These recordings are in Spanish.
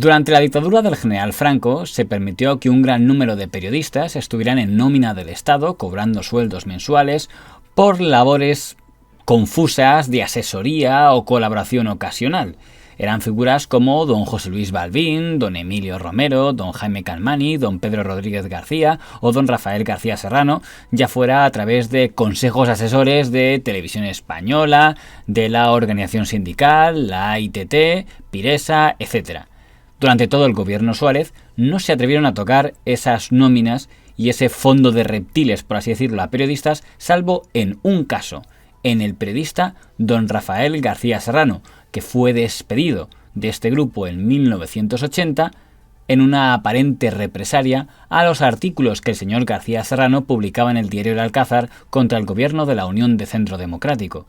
Durante la dictadura del general Franco se permitió que un gran número de periodistas estuvieran en nómina del Estado cobrando sueldos mensuales por labores confusas de asesoría o colaboración ocasional. Eran figuras como don José Luis Balbín, don Emilio Romero, don Jaime Canmani, don Pedro Rodríguez García o don Rafael García Serrano, ya fuera a través de consejos asesores de Televisión Española, de la Organización Sindical, la ITT, Piresa, etc. Durante todo el gobierno Suárez no se atrevieron a tocar esas nóminas y ese fondo de reptiles, por así decirlo, a periodistas, salvo en un caso, en el periodista don Rafael García Serrano, que fue despedido de este grupo en 1980 en una aparente represalia a los artículos que el señor García Serrano publicaba en el diario El Alcázar contra el gobierno de la Unión de Centro Democrático.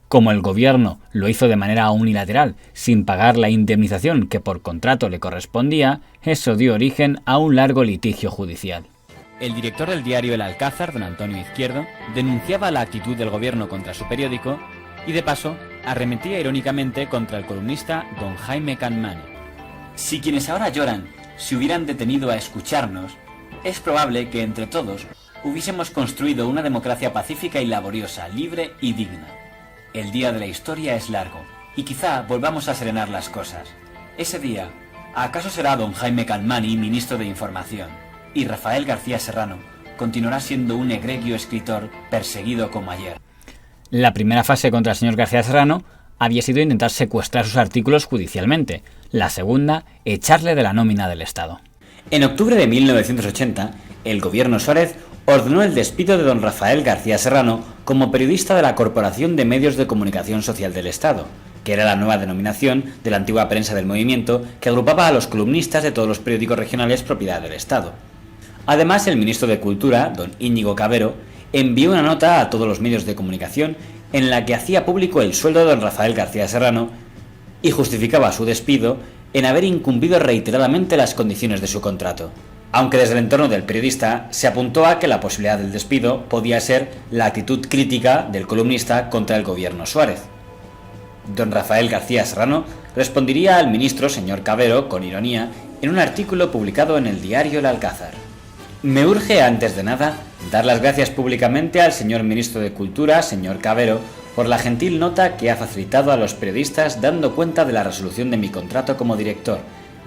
Como el gobierno lo hizo de manera unilateral, sin pagar la indemnización que por contrato le correspondía, eso dio origen a un largo litigio judicial. El director del diario El Alcázar, don Antonio Izquierdo, denunciaba la actitud del gobierno contra su periódico y, de paso, arremetía irónicamente contra el columnista don Jaime Canmani. Si quienes ahora lloran se hubieran detenido a escucharnos, es probable que entre todos hubiésemos construido una democracia pacífica y laboriosa, libre y digna. El día de la historia es largo y quizá volvamos a serenar las cosas. Ese día, ¿acaso será don Jaime Canmani ministro de Información? Y Rafael García Serrano continuará siendo un egregio escritor perseguido como ayer. La primera fase contra el señor García Serrano había sido intentar secuestrar sus artículos judicialmente. La segunda, echarle de la nómina del Estado. En octubre de 1980, el gobierno Suárez ordenó el despido de don Rafael García Serrano como periodista de la Corporación de Medios de Comunicación Social del Estado, que era la nueva denominación de la antigua prensa del movimiento que agrupaba a los columnistas de todos los periódicos regionales propiedad del Estado. Además, el ministro de Cultura, don Íñigo Cabero, envió una nota a todos los medios de comunicación en la que hacía público el sueldo de don Rafael García Serrano y justificaba su despido en haber incumplido reiteradamente las condiciones de su contrato. Aunque desde el entorno del periodista se apuntó a que la posibilidad del despido podía ser la actitud crítica del columnista contra el gobierno Suárez. Don Rafael García Serrano respondería al ministro señor Cabero con ironía en un artículo publicado en el diario El Alcázar. Me urge, antes de nada, dar las gracias públicamente al señor ministro de Cultura, señor Cabero, por la gentil nota que ha facilitado a los periodistas dando cuenta de la resolución de mi contrato como director,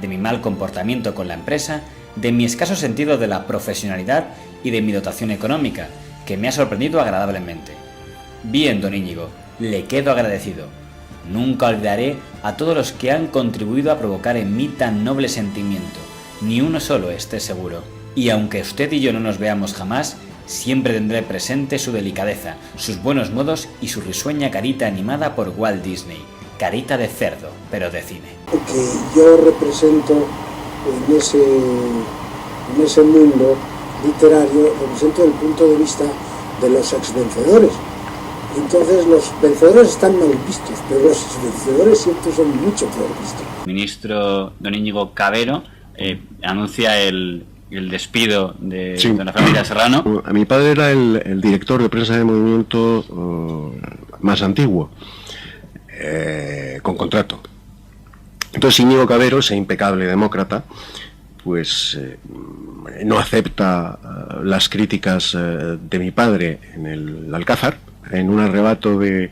de mi mal comportamiento con la empresa, de mi escaso sentido de la profesionalidad y de mi dotación económica, que me ha sorprendido agradablemente. Bien, don Íñigo, le quedo agradecido. Nunca olvidaré a todos los que han contribuido a provocar en mí tan noble sentimiento, ni uno solo, esté seguro. Y aunque usted y yo no nos veamos jamás, siempre tendré presente su delicadeza, sus buenos modos y su risueña carita animada por Walt Disney. Carita de cerdo, pero de cine. Que yo represento en ese mundo literario, represento el punto de vista de los exvencedores. Entonces los vencedores están mal vistos, pero los vencedores siempre son mucho peor vistos. El ministro don Íñigo Cabero anuncia el despido de don Rafael Serrano. A mi padre era el director de prensa del movimiento más antiguo, con contrato. Entonces Íñigo Cabero, ese impecable demócrata, pues no acepta las críticas de mi padre en el Alcázar, en un arrebato de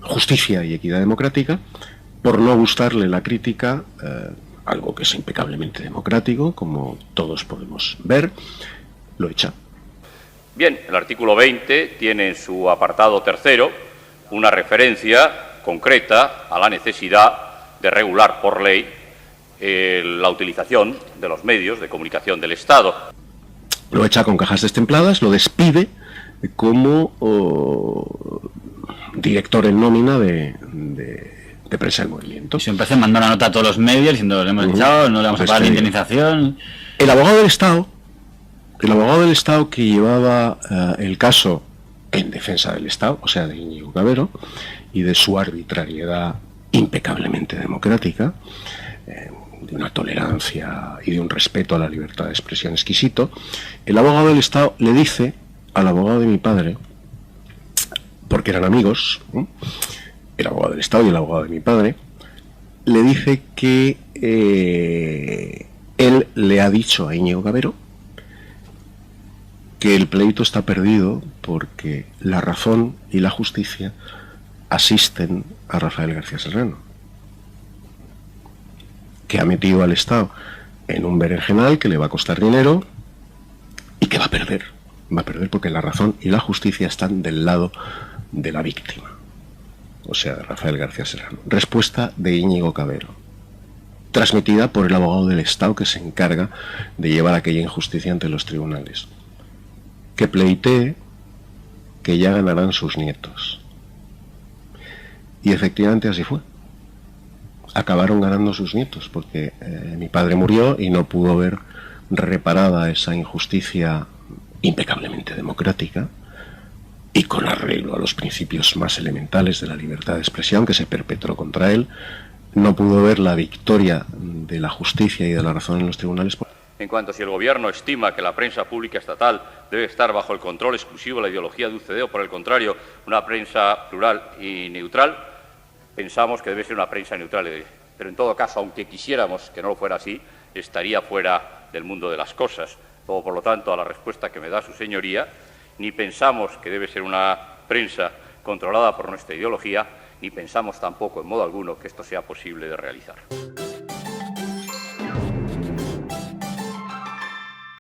justicia y equidad democrática, por no gustarle la crítica, algo que es impecablemente democrático, como todos podemos ver, lo echa. Bien, el artículo 20 tiene en su apartado tercero una referencia concreta a la necesidad de regular por ley la utilización de los medios de comunicación del Estado. Lo echa con cajas destempladas, lo despide como director en nómina de prensa del movimiento. Y siempre se mandó una nota a todos los medios diciendo, le hemos echado, no le vamos a pagar la indemnización. El abogado del Estado que llevaba el caso en defensa del Estado, o sea, de Íñigo Cabero, y de su arbitrariedad impecablemente democrática, de una tolerancia y de un respeto a la libertad de expresión exquisito, el abogado del Estado le dice al abogado de mi padre, porque eran amigos, el abogado del Estado y el abogado de mi padre, le dice que él le ha dicho a Íñigo Cavero que el pleito está perdido porque la razón y la justicia asisten a Rafael García Serrano, que ha metido al Estado en un berenjenal que le va a costar dinero y que va a perder porque la razón y la justicia están del lado de la víctima, o sea, de Rafael García Serrano. Respuesta de Íñigo Cavero, transmitida por el abogado del Estado que se encarga de llevar aquella injusticia ante los tribunales. Que pleitee, que ya ganarán sus nietos. Y efectivamente así fue. Acabaron ganando sus nietos, porque mi padre murió y no pudo ver reparada esa injusticia impecablemente democrática y con arreglo a los principios más elementales de la libertad de expresión que se perpetró contra él. No pudo ver la victoria de la justicia y de la razón en los tribunales. En cuanto a si el Gobierno estima que la prensa pública estatal debe estar bajo el control exclusivo de la ideología de UCD o, por el contrario, una prensa plural y neutral, pensamos que debe ser una prensa neutral. Pero, en todo caso, aunque quisiéramos que no lo fuera así, estaría fuera del mundo de las cosas. Luego, por lo tanto, a la respuesta que me da su señoría, ni pensamos que debe ser una prensa controlada por nuestra ideología, ni pensamos tampoco, en modo alguno, que esto sea posible de realizar.